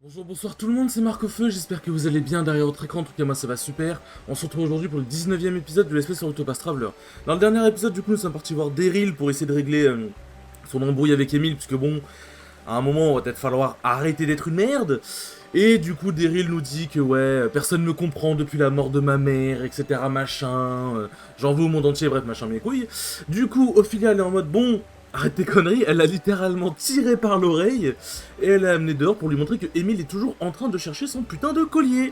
Bonjour, bonsoir tout le monde, c'est Marc-Feu, j'espère que vous allez bien derrière votre écran, en tout cas moi ça va super. On se retrouve aujourd'hui pour le 19e épisode de l'espèce sur Octopath Traveler. Dans le dernier épisode du coup nous sommes partis voir Daryl pour essayer de régler son embrouille avec Emile, puisque bon, à un moment on va peut-être falloir arrêter d'être une merde. Et du coup Daryl nous dit que ouais, personne ne me comprend depuis la mort de ma mère, etc. machin, j'en veux au monde entier, bref machin mes couilles. Du coup Ophelia elle est en mode bon... Arrête tes conneries, elle l'a littéralement tiré par l'oreille et elle l'a amené dehors pour lui montrer que Emile est toujours en train de chercher son putain de collier.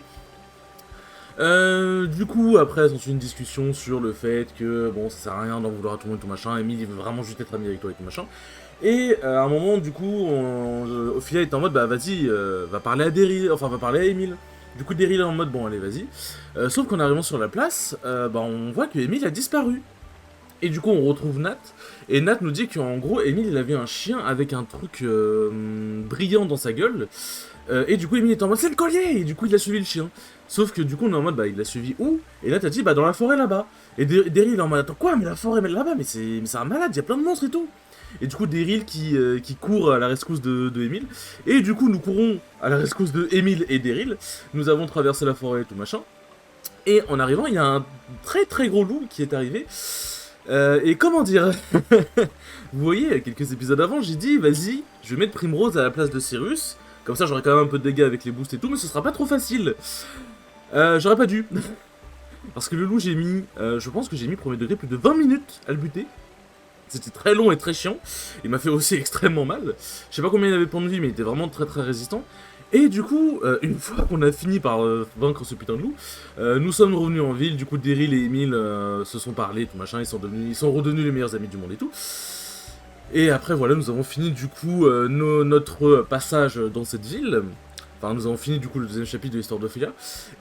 Du coup, après, s'ensuit une discussion sur le fait que, bon, ça sert à rien d'en vouloir à tout le monde et tout machin, Emile il veut vraiment juste être ami avec toi et tout machin. Et à un moment, du coup, Ophelia est en mode, bah vas-y, va parler à Daryl, enfin va parler à Emile. Du coup, Daryl est en mode, bon allez, vas-y. Sauf qu'en arrivant sur la place, bah on voit que Emile a disparu. Et du coup, on retrouve Nat, et Nat nous dit qu'en gros, Emile, il avait un chien avec un truc brillant dans sa gueule, et du coup, Emile était en mode, c'est le collier. Et du coup, il a suivi le chien. Sauf que du coup, on est en mode, bah, il l'a suivi où? Et Nat a dit, bah, dans la forêt là-bas. Et Daryl est en mode, attends, quoi? Mais la forêt, mais là-bas, mais c'est un malade, il y a plein de monstres et tout. Et du coup, Daryl qui court à la rescousse de Emile, et du coup, nous courons à la rescousse de Emile et Daryl. Nous avons traversé la forêt et tout machin. Et en arrivant, il y a un très très gros loup qui est arrivé. Et comment dire vous voyez, quelques épisodes avant, j'ai dit, vas-y, je vais mettre Primrose à la place de Cyrus. Comme ça, j'aurai quand même un peu de dégâts avec les boosts et tout, mais ce sera pas trop facile. J'aurais pas dû. Parce que le loup, j'ai mis, je pense que j'ai mis premier degré plus de 20 minutes à le buter. C'était très long et très chiant. Il m'a fait aussi extrêmement mal. Je sais pas combien il avait de points de vie, mais il était vraiment très très résistant. Et du coup, une fois qu'on a fini par vaincre ce putain de loup, nous sommes revenus en ville. Du coup, Daryl et Emile se sont parlé, tout machin. Ils sont redevenus les meilleurs amis du monde et tout. Et après, voilà, nous avons fini du coup notre passage dans cette ville. Enfin, nous avons fini du coup le deuxième chapitre de l'histoire d'Ophelia.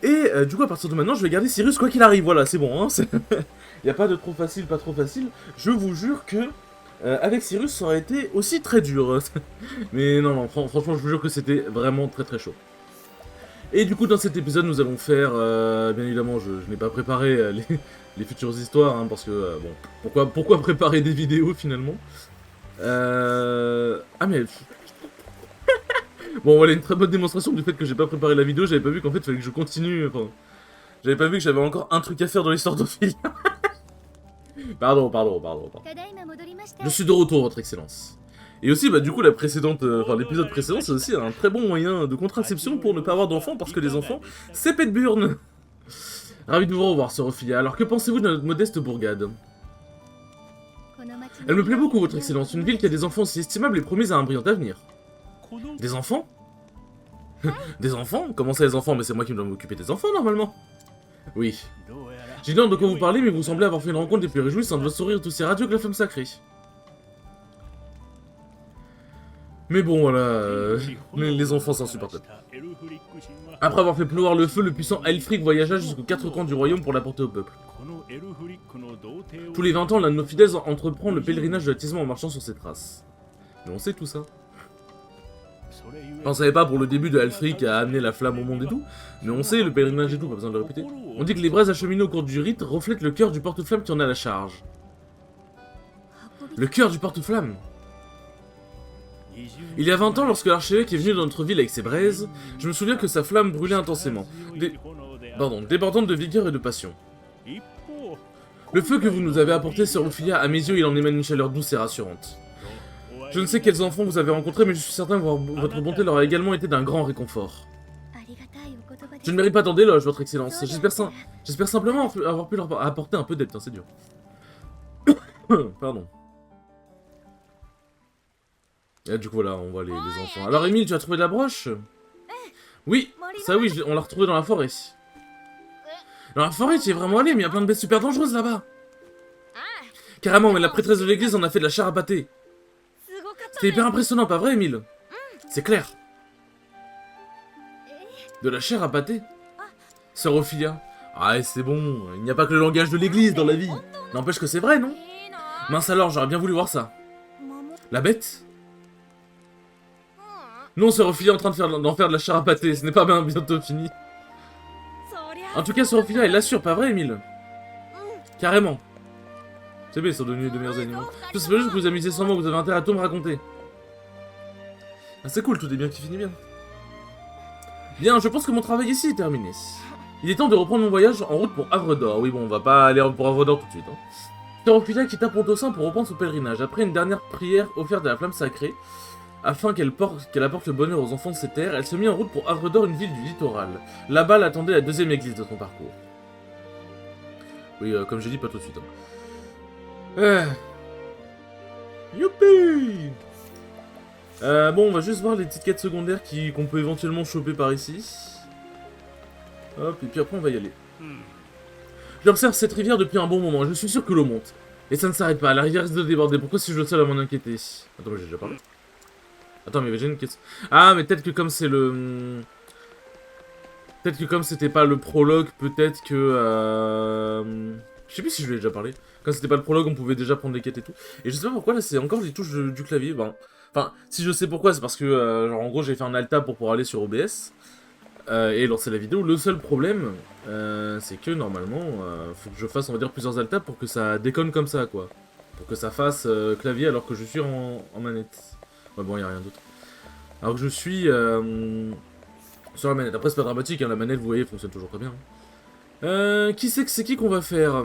Et du coup, à partir de maintenant, je vais garder Cyrus quoi qu'il arrive. Voilà, c'est bon, hein. Y a pas de trop facile, pas trop facile. Je vous jure que avec Cyrus, ça aurait été aussi très dur. Mais non, non, franchement, je vous jure que c'était vraiment très très chaud. Et du coup, dans cet épisode, nous allons faire, bien évidemment, je n'ai pas préparé les futures histoires, hein, parce que, bon, pourquoi préparer des vidéos finalement Ah mais... Bon, voilà, une très bonne démonstration du fait que j'ai pas préparé la vidéo, j'avais pas vu qu'en fait, il fallait que je continue, enfin... J'avais pas vu que j'avais encore un truc à faire dans l'histoire d'Ophélie. Pardon. Je suis de retour, votre excellence. Et aussi, bah du coup, la précédente, enfin l'épisode précédent, c'est aussi un très bon moyen de contraception pour ne pas avoir d'enfants, parce que les enfants, c'est pète burne. Ravi de vous revoir, sœur Ophelia. Alors que pensez-vous de notre modeste bourgade? Elle me plaît beaucoup, votre excellence. Une ville qui a des enfants si estimables est promise à un brillant avenir. Des enfants? Des enfants? Comment ça, les enfants? Mais c'est moi qui dois m'occuper des enfants, normalement. Oui. J'ignore de quoi vous parlez, mais vous semblez avoir fait une rencontre des plus réjouissantes de votre sourire tout aussi radieux que la femme sacrée. Mais bon, voilà, les enfants, c'est insupportable. Après avoir fait pleuvoir le feu, le puissant Elfric voyagea jusqu'aux quatre coins du royaume pour l'apporter au peuple. Tous les 20 ans, l'un de nos fidèles entreprend le pèlerinage de l'attisement en marchant sur ses traces. Mais on sait tout ça. Enfin, on savait pas pour le début de Elfric à amener la flamme au monde et tout, mais on sait le pèlerinage et tout, pas besoin de le répéter. On dit que les braises acheminées au cours du rite reflètent le cœur du porte-flamme qui en a la charge. Le cœur du porte-flamme. Il y a 20 ans, lorsque l'archevêque est venu dans notre ville avec ses braises, je me souviens que sa flamme brûlait intensément, débordante de vigueur et de passion. Le feu que vous nous avez apporté, sœur Ophelia, à mes yeux, il en émane une chaleur douce et rassurante. Je ne sais quels enfants vous avez rencontrés, mais je suis certain que votre bonté leur a également été d'un grand réconfort. Je ne mérite pas tant d'éloges, votre excellence. J'espère simplement avoir pu leur apporter un peu d'aide, c'est dur. Pardon. Et du coup, voilà, on voit les enfants. Alors, Emile, tu as trouvé de la broche? Oui, ça oui, on l'a retrouvée dans la forêt. Dans la forêt, tu y es vraiment allé, mais il y a plein de bêtes super dangereuses là-bas. Carrément, mais la prêtresse de l'église en a fait de la chair à pâté. C'était hyper impressionnant, pas vrai, Emile? C'est clair. De la chair à pâté? Sœur Ophelia. Ah, c'est bon, il n'y a pas que le langage de l'église dans la vie. N'empêche que c'est vrai, non? Mince alors, j'aurais bien voulu voir ça. La bête? Non, Sœur Ophelia est en train d'en faire de la chair à pâté, ce n'est pas bien bientôt fini. En tout cas, Sœur Ophelia, elle l'assure, pas vrai, Emile? Carrément. C'est bien, ils sont devenus les deux meilleurs animaux. C'est pas juste que vous amusez sans moi, vous avez intérêt à tout me raconter. Ah, c'est cool, tout est bien qui finit bien. Bien, je pense que mon travail ici est terminé. Il est temps de reprendre mon voyage en route pour Havre-d'Or. Oui, bon, on va pas aller pour Havre-d'Or tout de suite. Hein. Terophilia quitta Pontossin pour reprendre son pèlerinage. Après une dernière prière offerte à la flamme sacrée, afin qu'elle apporte le bonheur aux enfants de ces terres, elle se mit en route pour Havre-d'Or, une ville du littoral. Là-bas l'attendait la deuxième église de son parcours. Oui, comme j'ai dit, pas tout de suite. Hein. Youpi. Bon, on va juste voir les petites quêtes secondaires qu'on peut éventuellement choper par ici. Hop, et puis après on va y aller. J'observe cette rivière depuis un bon moment, je suis sûr que l'eau monte. Et ça ne s'arrête pas, la rivière risque de déborder, pourquoi suis-je le seul à m'en inquiéter? Attends, mais j'ai déjà parlé. Attends, mais j'ai une question. Ah, mais peut-être que comme c'est le... Peut-être que comme c'était pas le prologue, peut-être que... Je sais plus si je lui ai déjà parlé. Quand c'était pas le prologue, on pouvait déjà prendre les quêtes et tout. Et je sais pas pourquoi, là, c'est encore les touches du clavier. Ben... Enfin, si je sais pourquoi, c'est parce que, genre, en gros, j'ai fait un alt-tab pour pouvoir aller sur OBS. Et lancer la vidéo. Le seul problème, c'est que, normalement, faut que je fasse, on va dire, plusieurs alt-tabs pour que ça déconne comme ça, quoi. Pour que ça fasse clavier alors que je suis en manette. Ouais, bon, y a rien d'autre. Alors que je suis... sur la manette. Après, c'est pas dramatique, hein, la manette, vous voyez, fonctionne toujours très bien. Qui c'est que c'est qui qu'on va faire?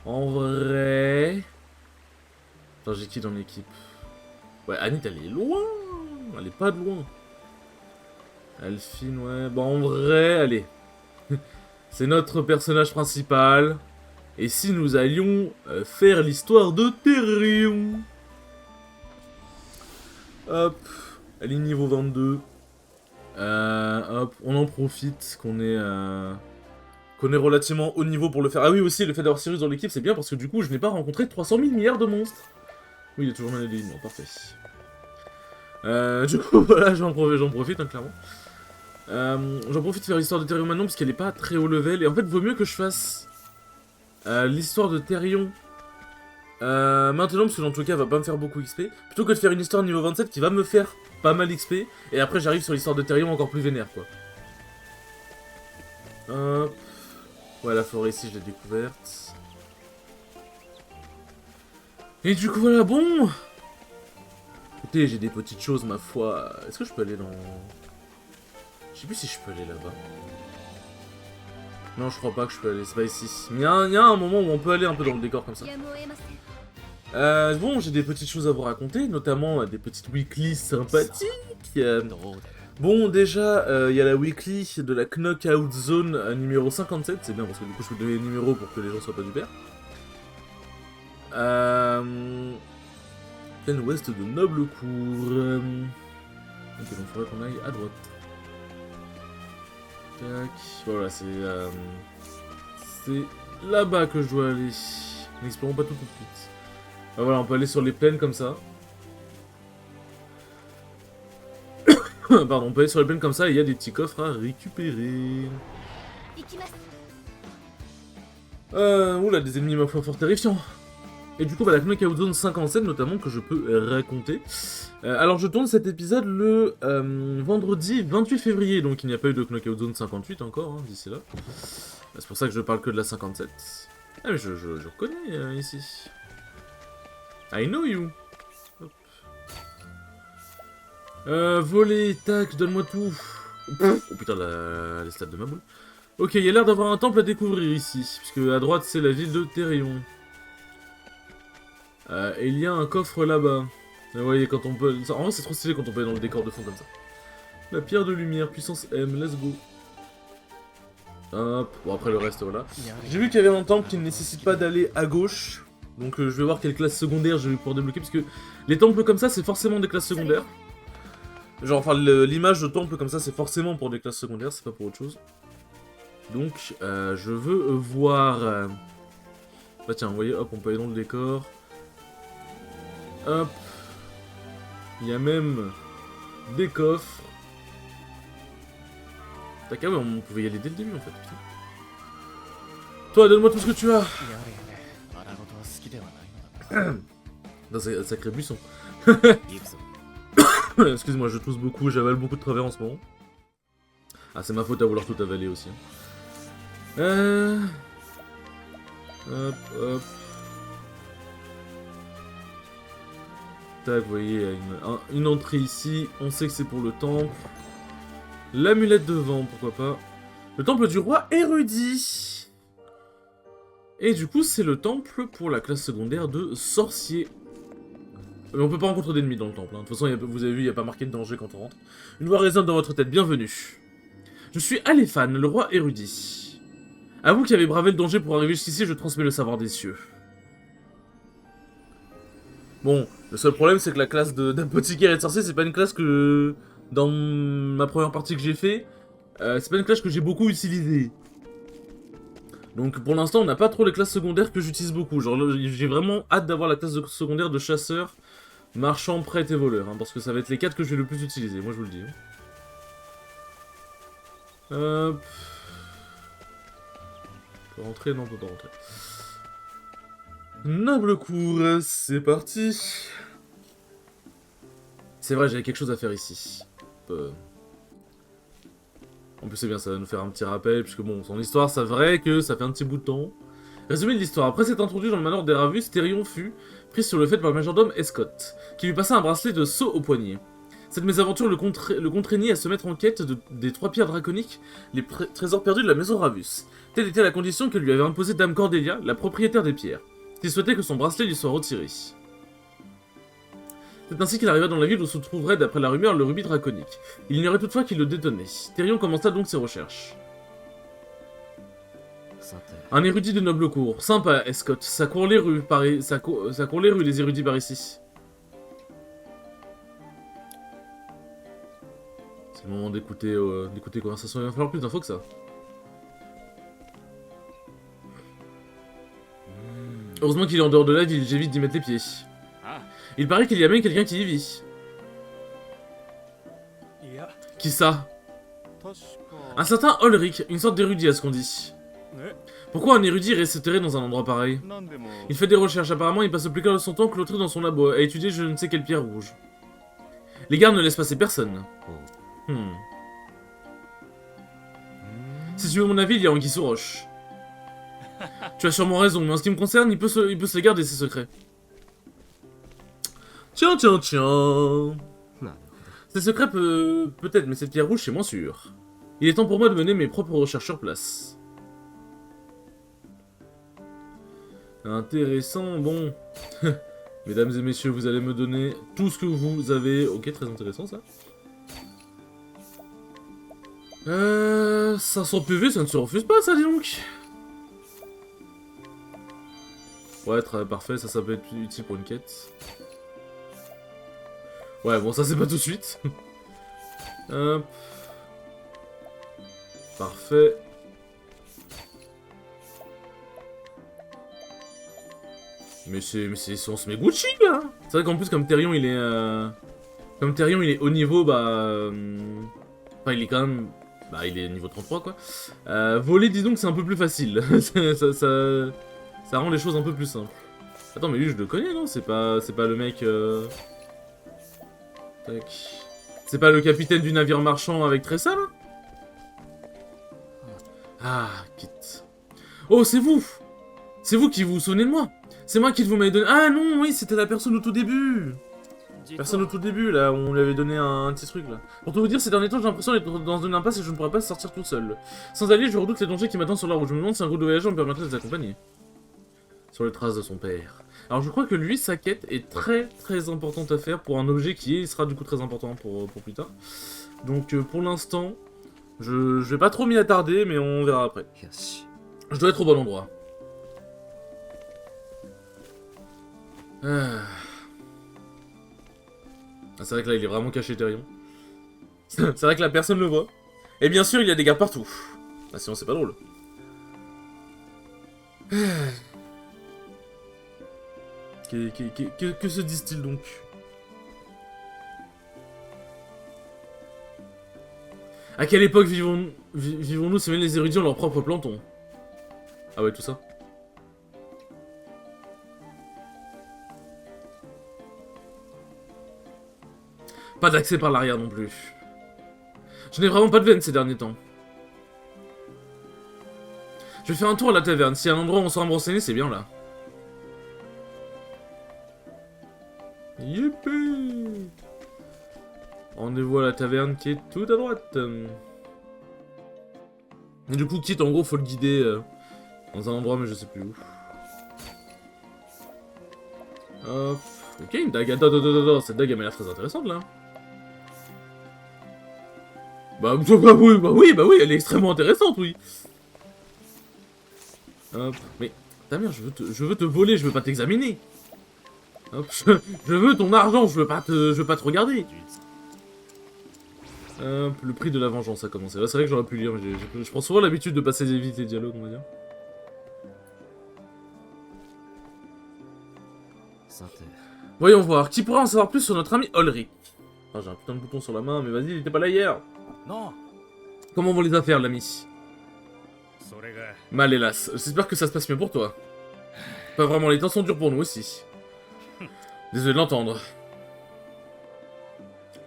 En vrai... Attends, j'ai qui dans l'équipe? Ouais, Anit, elle est loin. Elle est pas de loin. Alphine, ouais. Bon, en vrai, allez. C'est notre personnage principal. Et si nous allions faire l'histoire de Therion? Hop. Elle est niveau 22. Hop, on en profite qu'on est relativement haut niveau pour le faire. Ah oui, aussi, le fait d'avoir Sirius dans l'équipe, c'est bien parce que du coup, je n'ai pas rencontré 300 000 milliards de monstres. Oui, il y a toujours Manéline, bon, parfait. Du coup, voilà, j'en profite, hein, clairement. J'en profite de faire l'histoire de Therion maintenant parce qu'elle est pas très haut level. Et en fait, vaut mieux que je fasse l'histoire de Therion maintenant, parce que dans tout cas, elle va pas me faire beaucoup XP. Plutôt que de faire une histoire niveau 27 qui va me faire pas mal XP. Et après, j'arrive sur l'histoire de Therion encore plus vénère, quoi. Hop. Ouais, la forêt ici, je l'ai découverte. Et du coup, voilà, bon. Écoutez, j'ai des petites choses, ma foi. Est-ce que je peux aller dans... Je sais plus si je peux aller là-bas. Non, je crois pas que je peux aller, c'est pas ici. Mais il y a un moment où on peut aller un peu dans le décor comme ça. Bon, j'ai des petites choses à vous raconter, notamment des petites weeklies sympathiques. Bon, déjà, il y a la weekly de la Knockout Zone numéro 57, c'est bien parce que du coup je peux donner les numéros pour que les gens soient pas du père. Plaine ouest de Noblecourt. Ok, donc il faudrait qu'on aille à droite. Tac, voilà, c'est là-bas que je dois aller. N'explorons pas tout de suite. Ah, voilà, on peut aller sur les plaines comme ça. Pardon, on peut aller sur les plaines comme ça et il y a des petits coffres à récupérer. Oula, des ennemis ma foi fort terrifiants. Et du coup, bah, la Knockout Zone 57 notamment que je peux raconter. Alors je tourne cet épisode le vendredi 28 février, donc il n'y a pas eu de Knockout Zone 58 encore, hein, d'ici là. C'est pour ça que je parle que de la 57. Ah mais je reconnais ici. I know you. Hop. Voler, tac, donne-moi tout. Oh putain, les stats de ma boule. Ok, il y a l'air d'avoir un temple à découvrir ici, puisque à droite c'est la ville de Therion. Et il y a un coffre là-bas. Vous voyez, quand on peut... En vrai, c'est trop stylé quand on peut aller dans le décor de fond comme ça. La pierre de lumière, puissance M, let's go. Hop, bon après le reste, voilà. J'ai vu qu'il y avait un temple qui ne nécessite pas d'aller à gauche. Donc je vais voir quelle classe secondaire je vais pouvoir débloquer, parce que les temples comme ça, c'est forcément des classes secondaires. Genre, enfin, l'image de temple comme ça, c'est forcément pour des classes secondaires, c'est pas pour autre chose. Donc, je veux voir... Bah tiens, vous voyez, hop, on peut aller dans le décor. Hop. Il y a même des coffres. Tac, ah ouais, on pouvait y aller dès le début en fait, putain. Toi, donne-moi tout ce que tu as. Dans un sacré buisson. Excuse-moi, je tousse beaucoup, j'avale beaucoup de travers en ce moment. Ah, c'est ma faute à vouloir tout avaler aussi. Hop, hop. Tac, vous voyez, il y a une entrée ici. On sait que c'est pour le temple. L'amulette de vent, pourquoi pas. Le temple du roi érudit. Et du coup, c'est le temple pour la classe secondaire de sorcier. Mais on peut pas rencontrer d'ennemis dans le temple. Hein. De toute façon, vous avez vu, il n'y a pas marqué de danger quand on rentre. Une voix résonne dans votre tête. Bienvenue. Je suis Aléphane, le roi érudit. À vous qui avez bravé le danger pour arriver jusqu'ici, je transmets le savoir des cieux. Bon, le seul problème, c'est que la classe d'apothicaire et de sorcier, c'est pas une classe que... Dans ma première partie que j'ai fait, c'est pas une classe que j'ai beaucoup utilisée. Donc pour l'instant, on n'a pas trop les classes secondaires que j'utilise beaucoup. Genre, j'ai vraiment hâte d'avoir la classe secondaire de chasseur, marchand, prêtre et voleur. Hein, parce que ça va être les 4 que je vais le plus utiliser, moi je vous le dis. On peut rentrer? Non, on peut pas rentrer. Noble cour, c'est parti. C'est vrai, j'avais quelque chose à faire ici. En plus c'est bien, ça va nous faire un petit rappel, puisque bon, son histoire, c'est vrai que ça fait un petit bout de temps. Résumé de l'histoire, après s'être introduit dans le manoir d'Eravus, Thérion fut pris sur le fait par le majordome Escott, qui lui passa un bracelet de sceau au poignet. Cette mésaventure le contraignit à se mettre en quête des 3 pierres draconiques, les trésors perdus de la maison Ravus. Telle était la condition que lui avait imposée Dame Cordelia, la propriétaire des pierres, qui souhaitait que son bracelet lui soit retiré. C'est ainsi qu'il arriva dans la ville où se trouverait, d'après la rumeur, le rubis draconique. Il ignorait toutefois qu'il le détenait. Thérion commença donc ses recherches. Un érudit de noble cour. Sympa, Escott. Ça court les rues, ça court les rues, les érudits par ici. C'est le moment d'écouter les conversations. Il va falloir plus d'infos que ça. Heureusement qu'il est en dehors de la ville, j'évite d'y mettre les pieds. Il paraît qu'il y a même quelqu'un qui y vit. Qui ça? Un certain Ulrich, une sorte d'érudit à ce qu'on dit. Pourquoi un érudit resterait dans un endroit pareil? Il fait des recherches, apparemment il passe le plus clair de son temps cloîtré dans son labo, à étudier je ne sais quelle pierre rouge. Les gardes ne laissent passer personne. Si tu veux mon avis, il y a Anguille sous roche. Tu as sûrement raison, mais en ce qui me concerne, il peut se garder ses secrets. Tiens. Ces secrets peut-être, mais cette pierre rouge, c'est moins sûr. Il est temps pour moi de mener mes propres recherches sur place. Intéressant, bon. Mesdames et messieurs, vous allez me donner tout ce que vous avez. Ok, très intéressant ça. 500 PV, ça ne se refuse pas, ça, dis donc. Ouais, très parfait, ça peut être utile pour une quête. Ouais, bon, ça c'est pas tout de suite. Hop. Parfait. Mais on se met Gucci, là. C'est vrai qu'en plus, comme Thérion, il est haut niveau, bah... Enfin, il est quand même... Bah, il est niveau 33, quoi. Voler, disons que c'est un peu plus facile. ça rend les choses un peu plus simples. Attends, mais lui, je le connais, non? C'est pas le mec... Tac. C'est pas le capitaine du navire marchand avec Tressa, là? Ah, quitte. Oh, c'est vous! C'est vous qui vous souvenez de moi? C'est moi qui vous m'avez donné... Ah non, oui, c'était la personne au tout début! Personne au tout début, là, on lui avait donné un petit truc, là. Pour tout vous dire, ces derniers temps, j'ai l'impression d'être dans une impasse et je ne pourrais pas sortir tout seul. Sans allier, je redoute les dangers qui m'attendent sur la route. Je me demande si un groupe de voyageurs me permettrait de les accompagner. Sur les traces de son père. Alors je crois que lui, sa quête est très importante à faire pour un objet qui sera du coup très important pour plus tard. Donc pour l'instant, je vais pas trop m'y attarder, mais on verra après. Je dois être au bon endroit. Ah, c'est vrai que là, il est vraiment caché, Thérion. C'est vrai que la personne le voit. Et bien sûr, il y a des gardes partout. Ah, sinon, c'est pas drôle. Que se disent-ils donc? À quelle époque vivons-nous si même les érudits ont leur propre planton? Ah ouais, tout ça. Pas d'accès par l'arrière non plus. Je n'ai vraiment pas de veine ces derniers temps. Je vais faire un tour à la taverne. S'il y a un endroit où on saura me renseigner, c'est bien là. Youpi! Rendez-vous à la taverne qui est tout à droite. Et du coup, quitte, en gros, faut le guider dans un endroit, mais je sais plus où. Hop. Ok, une dague. Attends. Cette dague, elle m'a l'air très intéressante, là. Bah oui, elle est extrêmement intéressante, oui. Hop. Mais, ta mère, je veux te voler, je veux pas t'examiner. Hop, je veux ton argent, je veux pas te regarder. Hop, le prix de la vengeance, ça a commencé. Là, c'est vrai que j'aurais pu lire, mais je prends souvent l'habitude de passer vite les dialogues, on va dire. Voyons voir, qui pourra en savoir plus sur notre ami Ulrich? Ah, j'ai un putain de bouton sur la main, mais vas-y, il était pas là hier. Non. Comment vont les affaires, l'ami? Mal, hélas. J'espère que ça se passe mieux pour toi. Pas vraiment, les temps sont durs pour nous aussi. Désolé de l'entendre.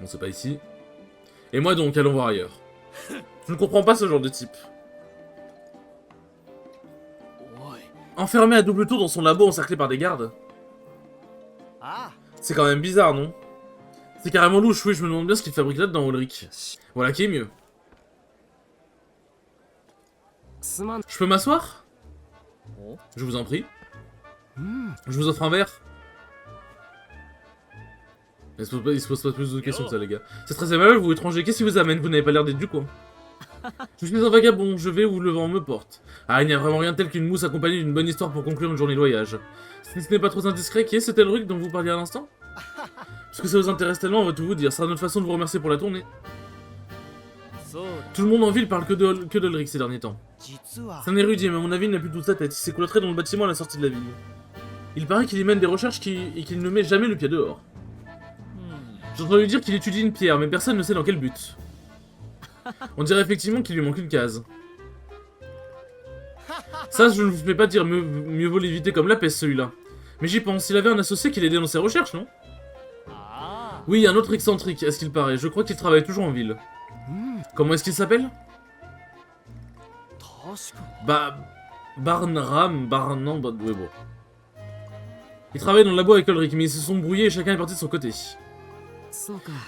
Bon, c'est pas ici. Et moi donc, allons voir ailleurs. Je ne comprends pas ce genre de type. Enfermé à double tour dans son labo encerclé par des gardes. C'est quand même bizarre, non? C'est carrément louche, oui, je me demande bien ce qu'il fabrique là-dedans, Ulrich. Voilà qui est mieux. Je peux m'asseoir? Je vous en prie. Je vous offre un verre. Il se pose pas plus de questions que ça, les gars. C'est très aimable, vous étrangers. Qu'est-ce qui vous amène? Vous n'avez pas l'air d'être du coin. Je suis un vagabond, je vais où le vent me porte. Ah, il n'y a vraiment rien tel qu'une mousse accompagnée d'une bonne histoire pour conclure une journée de voyage. Si ce n'est pas trop indiscret, qui est cet Elric dont vous parliez à l'instant? Parce que ça vous intéresse tellement, on va tout vous dire. Ce sera notre façon de vous remercier pour la tournée. Tout le monde en ville parle que d'Elric ces derniers temps. C'est un érudit, mais à mon avis, il n'a plus toute sa tête. Il s'est cloîtré dans le bâtiment à la sortie de la ville. Il paraît qu'il y mène des recherches et qu'il ne met jamais le pied dehors. J'ai entendu dire qu'il étudie une pierre, mais personne ne sait dans quel but. On dirait effectivement qu'il lui manque une case. Ça, je ne vous fais pas dire, mieux vaut l'éviter comme la peste, celui-là. Mais j'y pense, il avait un associé qui l'aidait dans ses recherches, non? Oui, un autre excentrique, à ce qu'il paraît. Je crois qu'il travaille toujours en ville. Comment est-ce qu'il s'appelle? Barnram, non, bah, ouais, bon. Il travaille dans le labo avec Ulrich, mais ils se sont brouillés et chacun est parti de son côté.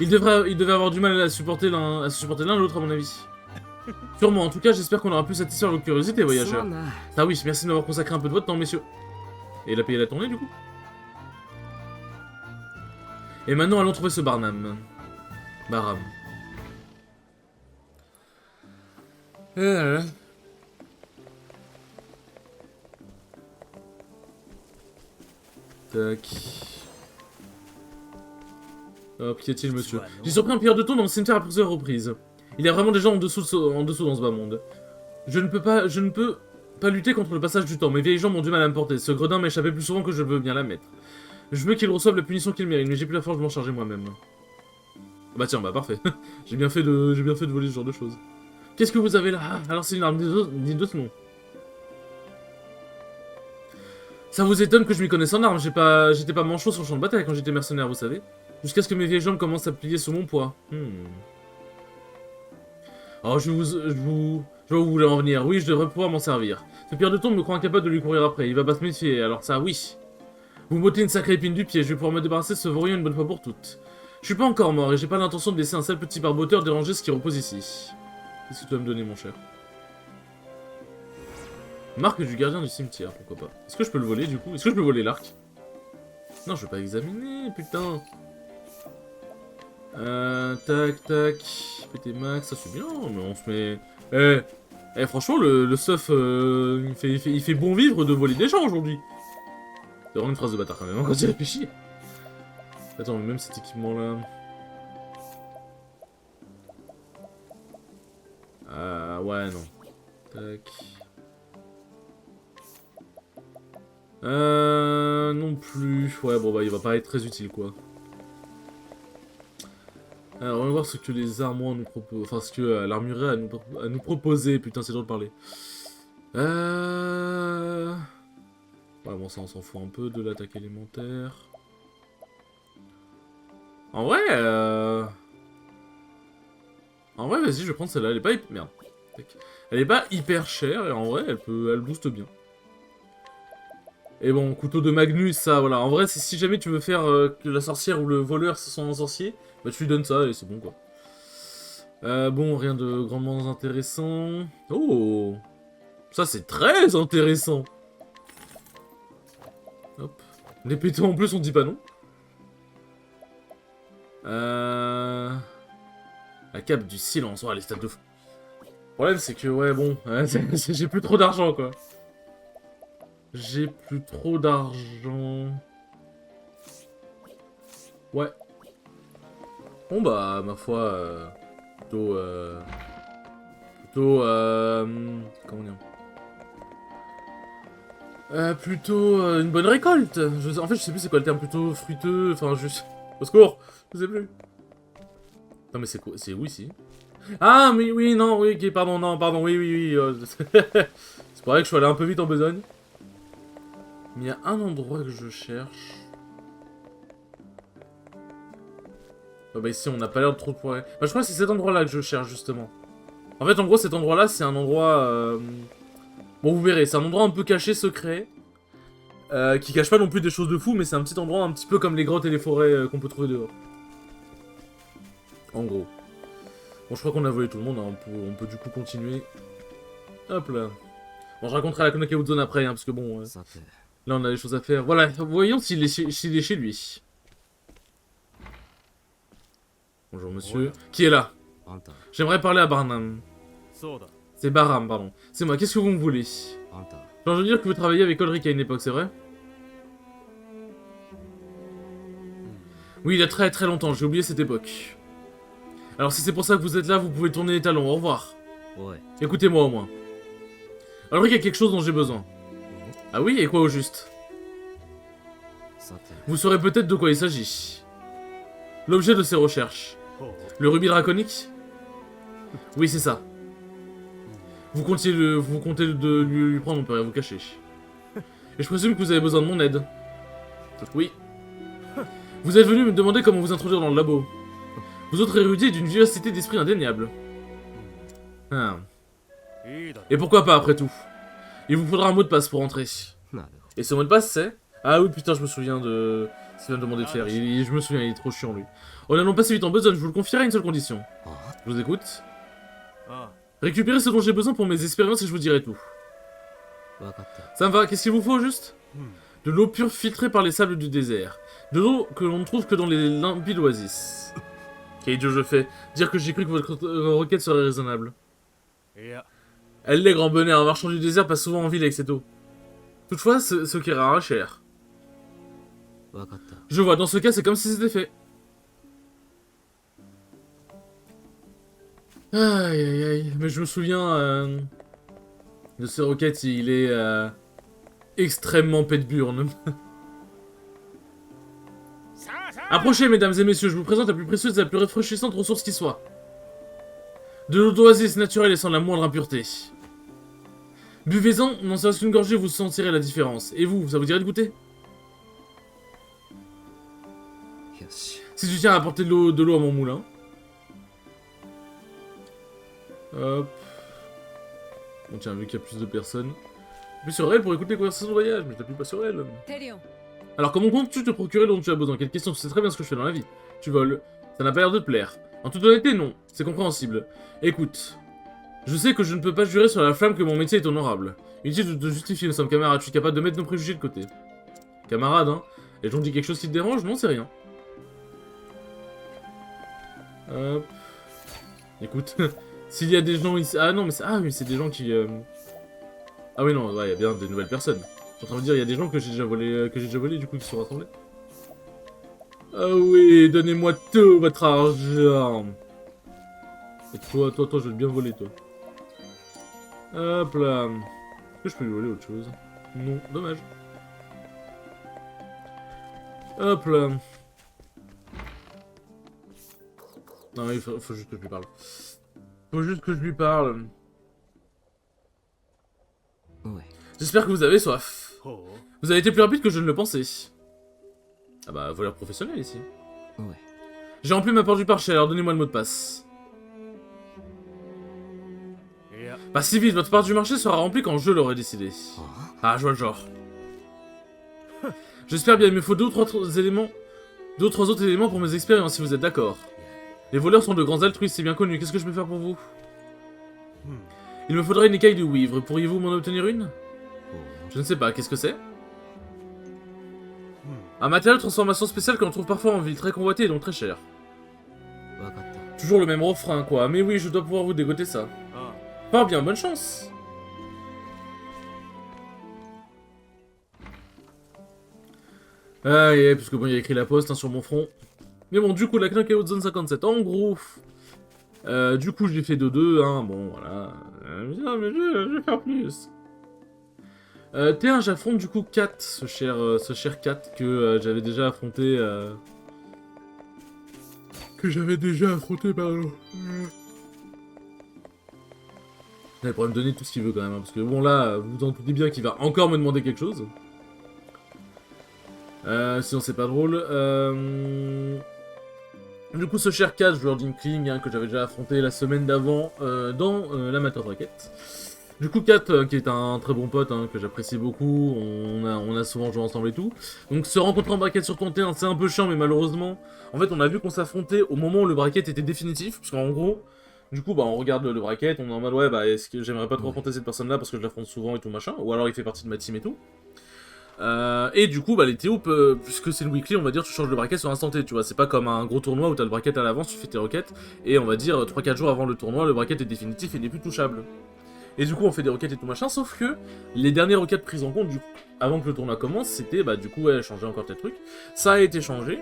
Il devait avoir du mal à supporter l'un l'autre, à mon avis. Sûrement, en tout cas, j'espère qu'on aura pu satisfaire vos curiosités, voyageurs. Ah oui, merci de m'avoir consacré un peu de votre temps, messieurs. Et il a payé la tournée, du coup. Et maintenant, allons trouver ce Barnum. Barham. Tac. Hop, qu'y a-t-il, monsieur? J'ai surpris un pierre de ton dans le cimetière à plusieurs reprises. Il y a vraiment des gens en dessous dans ce bas monde. Je ne peux pas lutter contre le passage du temps. Mes vieilles jambes ont du mal à me porter. Ce gredin m'échappait plus souvent que je veux bien l'admettre. Je veux qu'il reçoive la punition qu'il mérite, mais j'ai plus la force de m'en charger moi-même. Bah tiens, bah parfait. J'ai bien fait de voler ce genre de choses. Qu'est-ce que vous avez là? Ah, alors c'est une arme d'autres noms. Ça vous étonne que je m'y connaisse en armes? J'étais pas manchot sur le champ de bataille quand j'étais mercenaire, vous savez. Jusqu'à ce que mes vieilles jambes commencent à plier sous mon poids. Oh, je vois où vous voulez en venir. Oui, je devrais pouvoir m'en servir. Ce pierre de tombe me croit incapable de lui courir après. Il va pas se méfier, alors ça, oui. Vous m'ôtez une sacrée épine du pied. Je vais pouvoir me débarrasser de ce vaurien une bonne fois pour toutes. Je suis pas encore mort et j'ai pas l'intention de laisser un sale petit barboteur déranger ce qui repose ici. Qu'est-ce que tu vas me donner, mon cher? Marque du gardien du cimetière, pourquoi pas. Est-ce que je peux le voler, du coup? Est-ce que je peux voler l'arc? Non, je veux pas examiner, putain. Tac. PT max, ça c'est bien, mais on se met... franchement, le stuff, il fait bon vivre de voler des gens aujourd'hui. C'est vraiment une phrase de bâtard quand même, hein, quand tu réfléchis. Attends, mais même cet équipement-là... Ah, ouais, non. Tac... non plus. Ouais, bon, bah, il va pas être très utile, quoi. Alors, on va voir ce que les armoires nous proposent. Enfin, ce que l'armurerie a à nous proposer. Putain, c'est dur de parler. Ouais, bon, ça, on s'en fout un peu de l'attaque élémentaire. En vrai, vas-y, je vais prendre celle-là. Elle est pas hyper... Merde. Elle est pas hyper chère, et en vrai, elle booste bien. Et bon, couteau de Magnus, ça, voilà. En vrai, si jamais tu veux faire que la sorcière ou le voleur sont un sorcier, bah tu lui donnes ça et c'est bon, quoi. Bon, rien de grandement intéressant. Oh, ça c'est très intéressant. Hop. Les pétons en plus, on dit pas non. La cape du silence. Oh, les stades de fou. Le problème, c'est que, ouais, bon, j'ai plus trop d'argent, quoi. J'ai plus trop d'argent. Ouais. Bon, bah, ma foi, plutôt, comment dire, plutôt une bonne récolte. En fait, je sais plus c'est quoi le terme, plutôt fruiteux, enfin, juste... Au secours, je sais plus. Non, mais c'est quoi? C'est oui, si. Ah, mais oui, non, oui, ok, pardon, non, pardon, oui, oui, oui. C'est pour vrai que je suis allé un peu vite en besogne. Mais il y a un endroit que je cherche. Oh, bah ici, on n'a pas l'air de trop de poids. Bah, je crois que c'est cet endroit-là que je cherche, justement. En fait, en gros, cet endroit-là, c'est un endroit... Bon, vous verrez, c'est un endroit un peu caché, secret. Qui cache pas non plus des choses de fou, mais c'est un petit endroit un petit peu comme les grottes et les forêts qu'on peut trouver dehors. En gros. Bon, je crois qu'on a volé tout le monde, hein. On peut du coup continuer. Hop là. Bon, je raconterai la Knockout Zone après, hein, parce que bon... là, on a des choses à faire. Voilà, voyons s'il est chez lui. Bonjour, monsieur. Qui est là? J'aimerais parler à Barnum. C'est Barham, pardon. C'est moi, qu'est-ce que vous me voulez? Je veux dire que vous travaillez avec Ulrich à une époque, c'est vrai? Oui, il y a très très longtemps, j'ai oublié cette époque. Alors si c'est pour ça que vous êtes là, vous pouvez tourner les talons, au revoir. Écoutez-moi au moins. Ulrich a quelque chose dont j'ai besoin. Ah oui, et quoi au juste? Vous saurez peut-être de quoi il s'agit. L'objet de ses recherches. Le rubis draconique? Oui, c'est ça. Vous comptez de lui prendre, on peut rien vous cacher. Et je présume que vous avez besoin de mon aide. Oui. Vous êtes venu me demander comment vous introduire dans le labo. Vous autres érudits d'une vivacité d'esprit indéniable. Ah. Et pourquoi pas après tout? Il vous faudra un mot de passe pour entrer. Et ce mot de passe c'est... Ah oui putain je me souviens de... Ce qu'il vient de demander de faire. Je me souviens, il est trop chiant lui. En allant passer vite en besogne, je vous le confierai à une seule condition. Je vous écoute. Récupérez ce dont j'ai besoin pour mes expériences et je vous dirai tout. Ça me va, qu'est-ce qu'il vous faut au juste? De l'eau pure filtrée par les sables du désert. De l'eau que l'on ne trouve que dans les limpides oasis. Quel idiot je fais. Dire que j'ai cru que votre requête serait raisonnable. Elle l'est, grand bonnet, un marchand du désert passe souvent en ville avec cette eau. Toutefois, ce qui est rare est cher. Je vois, dans ce cas, c'est comme si c'était fait. Aïe aïe aïe, mais je me souviens de ce requête, il est extrêmement pète-burne. Approchez, mesdames et messieurs, je vous présente la plus précieuse et la plus rafraîchissante ressource qui soit. De l'eau d'oasis naturelle et sans la moindre impureté. Buvez-en, n'en serait-ce qu'une gorgée, vous sentirez la différence. Et vous, ça vous dirait de goûter? Si tu tiens à apporter de l'eau à mon moulin. Hop. Bon tiens, vu qu'il y a plus de personnes. Plus sur elle pour écouter les conversations de voyage, mais je t'appuie pas sur elle. Alors comment comptes-tu te procurer dont tu as besoin? Quelle question? Tu sais très bien ce que je fais dans la vie. Tu voles. Ça n'a pas l'air de te plaire. En toute honnêteté, non. C'est compréhensible. Écoute. Je sais que je ne peux pas jurer sur la flamme que mon métier est honorable. Inutile de te justifier, nous sommes camarades, je suis capable de mettre nos préjugés de côté. Camarade, hein. Et j'en dis quelque chose qui te dérange? Non, c'est rien. Hop. Écoute. S'il y a des gens ici... Ah non, mais c'est... Ah oui, c'est des gens qui... Ah oui, non, ouais, il y a bien de nouvelles personnes. Je suis en train de dire, il y a des gens que j'ai déjà volé, du coup, qui se sont rassemblés. Ah oui, donnez-moi tout votre argent. Et toi, je vais te bien voler, toi. Hop là. Est-ce que je peux lui voler autre chose? Non, dommage. Hop là. Non, il faut juste que je lui parle. Faut juste que je lui parle. J'espère que vous avez soif. Vous avez été plus rapide que je ne le pensais. Ah bah, voleur professionnel ici. J'ai rempli ma porte du marché, alors donnez-moi le mot de passe. Pas si vite, votre part du marché sera remplie quand je l'aurai décidé. Ah, je vois le genre. J'espère bien, il me faut deux ou trois autres éléments... Deux ou trois autres éléments pour mes expériences, si vous êtes d'accord. Les voleurs sont de grands altruistes, c'est bien connu. Qu'est-ce que je peux faire pour vous? Il me faudrait une écaille de Weavre. Pourriez-vous m'en obtenir une? Je ne sais pas, qu'est-ce que c'est? Un matériau de transformation spécial que l'on trouve parfois en ville, très convoité et donc très cher. Toujours le même refrain, quoi. Mais oui, je dois pouvoir vous dégoter ça. Fort bien, bonne chance. Ah, yeah, parce que bon, il y a écrit la poste hein, sur mon front. Mais bon, du coup, la Knock Out Zone 57, en gros... du coup, j'ai fait 2-2, hein, bon, voilà. Mais je vais faire plus. T1, j'affronte du coup Kat, ce cher Kat que j'avais déjà affronté... Que j'avais déjà affronté, pardon. Il pourrait me donner tout ce qu'il veut quand même, hein, parce que bon là, vous vous en doutez bien qu'il va encore me demander quelque chose. Sinon c'est pas drôle. Du coup ce cher Kat, joueur d'Inkling, hein, que j'avais déjà affronté la semaine d'avant dans l'amateur de raquette. Du coup Kat, qui est un très bon pote, hein, que j'apprécie beaucoup, on a souvent joué ensemble et tout. Donc se rencontrer en bracket sur ton T1, c'est un peu chiant, mais malheureusement, en fait on a vu qu'on s'affrontait au moment où le bracket était définitif, parce qu'en gros... Du coup, bah, on regarde le bracket, on est en mode ouais, bah, est-ce que j'aimerais pas trop affronter cette personne-là parce que je l'affronte souvent et tout machin, ou alors il fait partie de ma team et tout. Et du coup, bah, les TO, puisque c'est le weekly, on va dire, tu changes le bracket sur instant T, tu vois. C'est pas comme un gros tournoi où t'as le bracket à l'avance, tu fais tes requêtes, et on va dire 3-4 jours avant le tournoi, le bracket est définitif et n'est plus touchable. Et du coup, on fait des requêtes et tout machin, sauf que les dernières requêtes prises en compte, du coup, avant que le tournoi commence, c'était, bah, du coup, ouais, changer encore tel truc. Ça a été changé.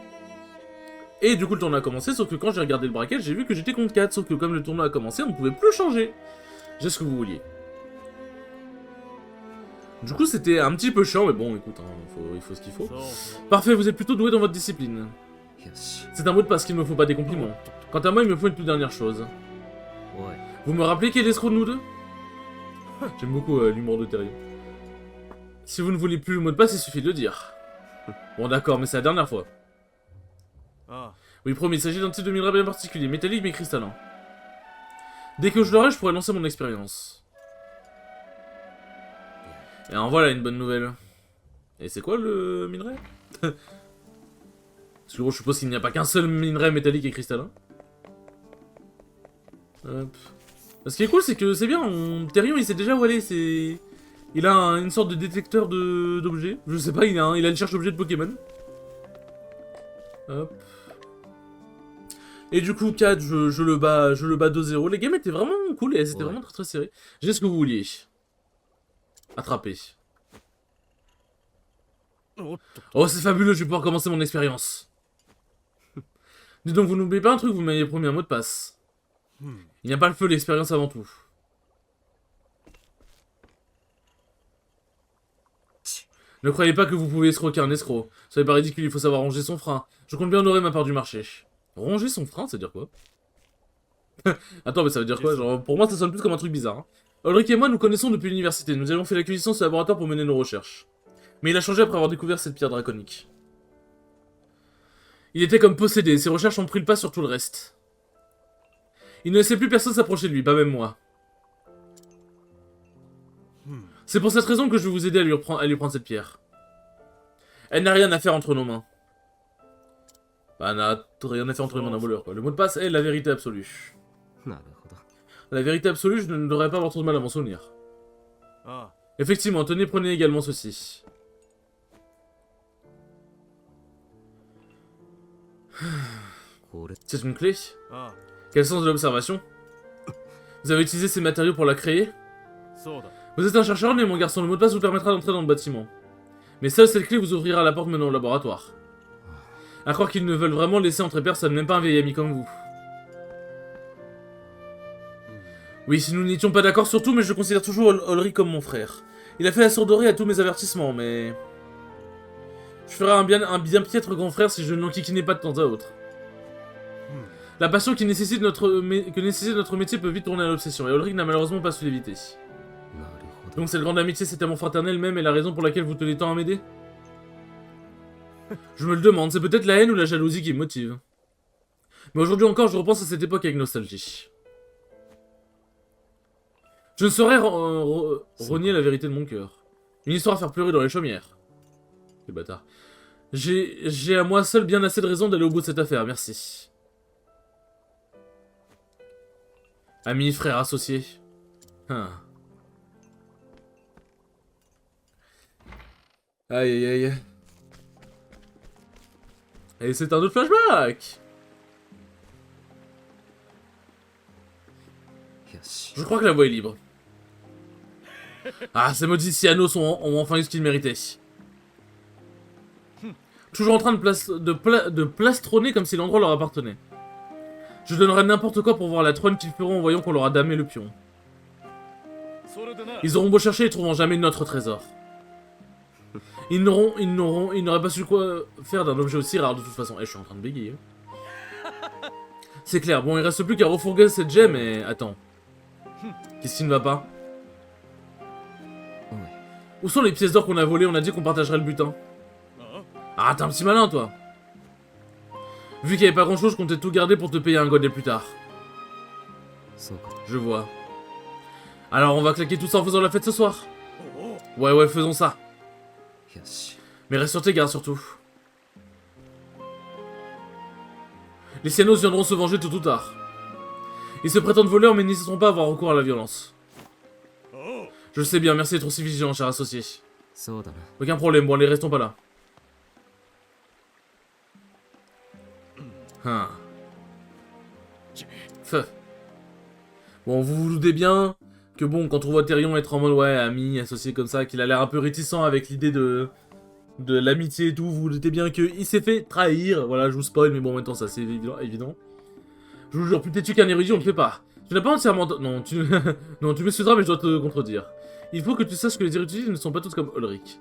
Et du coup le tournoi a commencé, sauf que quand j'ai regardé le bracket, j'ai vu que j'étais contre 4, sauf que comme le tournoi a commencé, on ne pouvait plus changer. J'ai ce que vous vouliez. Du coup c'était un petit peu chiant, mais bon écoute, hein, il faut ce qu'il faut. Parfait, vous êtes plutôt doué dans votre discipline. C'est un mot de passe qu'il ne me faut pas des compliments. Quant à moi, il me faut une toute dernière chose. Vous me rappelez qui est l'escroc de nous deux? J'aime beaucoup l'humour de Terry. Si vous ne voulez plus le mot de passe, il suffit de le dire. Bon d'accord, mais c'est la dernière fois. Oui, promis, il s'agit d'un type de minerai bien particulier, métallique mais cristallin. Dès que je l'aurai, je pourrai lancer mon expérience. Et en voilà une bonne nouvelle. Et c'est quoi le minerai? Parce que gros, je suppose qu'il n'y a pas qu'un seul minerai métallique et cristallin. Hop. Ce qui est cool, c'est que c'est bien, Therion il sait déjà où aller, c'est... Il a une sorte de détecteur d'objets. Je sais pas, il a une cherche objet de Pokémon. Hop. Et du coup, 4, je le bats 2-0. Les games étaient vraiment cool et elles étaient vraiment très très serrées. J'ai ce que vous vouliez. Attraper. Oh, c'est fabuleux, je vais pouvoir commencer mon expérience. Dis donc, vous n'oubliez pas un truc, vous m'avez promis un mot de passe. Il n'y a pas le feu, l'expérience avant tout. Ne croyez pas que vous pouvez escroquer un escroc. Soyez pas ridicule, il faut savoir ranger son frein. Je compte bien honorer ma part du marché. Ranger son frein, ça veut dire quoi? Attends, mais ça veut dire quoi? Genre, pour moi, ça sonne plus comme un truc bizarre. Hein. Ulrich et moi, nous connaissons depuis l'université. Nous avons fait l'acquisition de ce laboratoire pour mener nos recherches. Mais il a changé après avoir découvert cette pierre draconique. Il était comme possédé, ses recherches ont pris le pas sur tout le reste. Il ne laissait plus personne s'approcher de lui, pas même moi. C'est pour cette raison que je vais vous aider à lui prendre cette pierre. Elle n'a rien à faire entre nos mains. Bah, elle n'a rien à faire entre les mains d'un voleur, quoi. Le mot de passe est la vérité absolue. La vérité absolue, je ne devrais pas avoir trop de mal à m'en souvenir. Effectivement, tenez, prenez également ceci. C'est une clé. Quel sens de l'observation? Vous avez utilisé ces matériaux pour la créer? Vous êtes un chercheur né, mon garçon, le mot de passe vous permettra d'entrer dans le bâtiment. Mais seule cette clé vous ouvrira la porte menant au laboratoire. À croire qu'ils ne veulent vraiment laisser entrer personne, même pas un vieil ami comme vous. Oui, si nous n'étions pas d'accord sur tout, mais je considère toujours Ulrich comme mon frère. Il a fait la sourde oreille à tous mes avertissements, mais... Je ferais un bien piètre grand frère si je ne l'enquiquinais pas de temps à autre. La passion que nécessite notre métier peut vite tourner à l'obsession, et Ulrich n'a malheureusement pas su l'éviter. Donc cette grande amitié, cet amour fraternel même, est la raison pour laquelle vous tenez tant à m'aider? Je me le demande, c'est peut-être la haine ou la jalousie qui me motive. Mais aujourd'hui encore, je repense à cette époque avec nostalgie. Je ne saurais renier la vérité de mon cœur. Une histoire à faire pleurer dans les chaumières. Les bâtards. J'ai à moi seul bien assez de raisons d'aller au bout de cette affaire, merci. Amis, frères, associés. Hein. Aïe aïe aïe. Et c'est un autre flashback. Je crois que la voie est libre. Ah, ces maudits Cyanos ont enfin eu ce qu'ils méritaient. Toujours en train de plastronner comme si l'endroit leur appartenait. Je donnerais n'importe quoi pour voir la trône qu'ils feront en voyant qu'on leur a damé le pion. Ils auront beau chercher, ils trouveront jamais notre trésor. Ils n'auraient pas su quoi faire d'un objet aussi rare de toute façon. Eh, je suis en train de bégayer. C'est clair, bon, il reste plus qu'à refourguer cette gemme et... Attends. Qu'est-ce qui ne va pas? Où sont les pièces d'or qu'on a volées? On a dit qu'on partagerait le butin. Ah, t'es un petit malin, toi. Vu qu'il n'y avait pas grand chose, je comptais tout garder pour te payer un godet plus tard. Je vois. Alors, on va claquer tout ça en faisant la fête ce soir. Ouais, faisons ça. Mais reste sur tes gardes, surtout. Les Cyanos viendront se venger tôt ou tard. Ils se prétendent voleurs, mais n'hésiteront pas à avoir recours à la violence. Je le sais bien, merci d'être aussi vigilant, cher associé. Aucun problème, bon allez, restons pas là. Feu. Bon, vous vous doutez bien que bon, quand on voit Therion être en mode, ouais, ami, associé comme ça, qu'il a l'air un peu réticent avec l'idée de l'amitié et tout, vous vous doutez bien qu'il s'est fait trahir. Voilà, je vous spoil, mais bon, en même temps, ça c'est évident. Je vous jure, plus têtu qu'un érudit, on le fait pas. Tu n'as pas entièrement... Non, non, tu m'excuseras, mais je dois te contredire. Il faut que tu saches que les érudits ne sont pas tous comme Ulrich.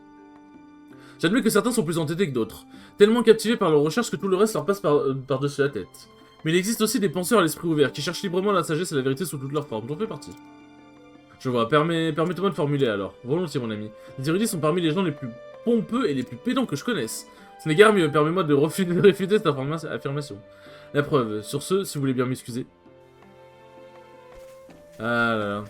J'admets que certains sont plus entêtés que d'autres, tellement captivés par leurs recherches que tout le reste leur passe par-dessus la tête. Mais il existe aussi des penseurs à l'esprit ouvert, qui cherchent librement la sagesse et la vérité sous toutes leurs formes, j'en fais partie. Je vois, permettez-moi de formuler alors. Volontiers, mon ami. Les érudits sont parmi les gens les plus pompeux et les plus pédants que je connaisse. Ce n'est guère mieux, permets-moi de réfuter cette affirmation. La preuve, sur ce, si vous voulez bien m'excuser. Ah là là.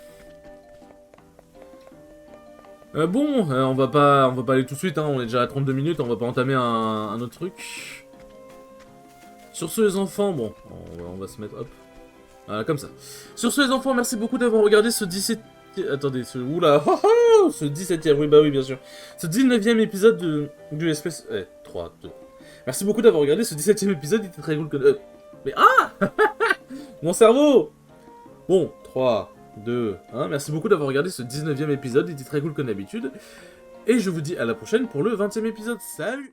Bon, on va pas aller tout de suite, hein, on est déjà à 32 minutes, on va pas entamer un autre truc. Sur ce les enfants, bon, on va se mettre, hop, voilà, comme ça. Sur ce les enfants, merci beaucoup d'avoir regardé ce 17... Attendez, oula, ce 17ème, oui bah oui bien sûr. Ce 19ème épisode du espèce... 3, 2... Merci beaucoup d'avoir regardé ce 17ème épisode, il était très cool que... Mais ah mon cerveau. Bon, 3... 2, 1, merci beaucoup d'avoir regardé ce 19ème épisode, il était très cool comme d'habitude. Et je vous dis à la prochaine pour le 20ème épisode, salut!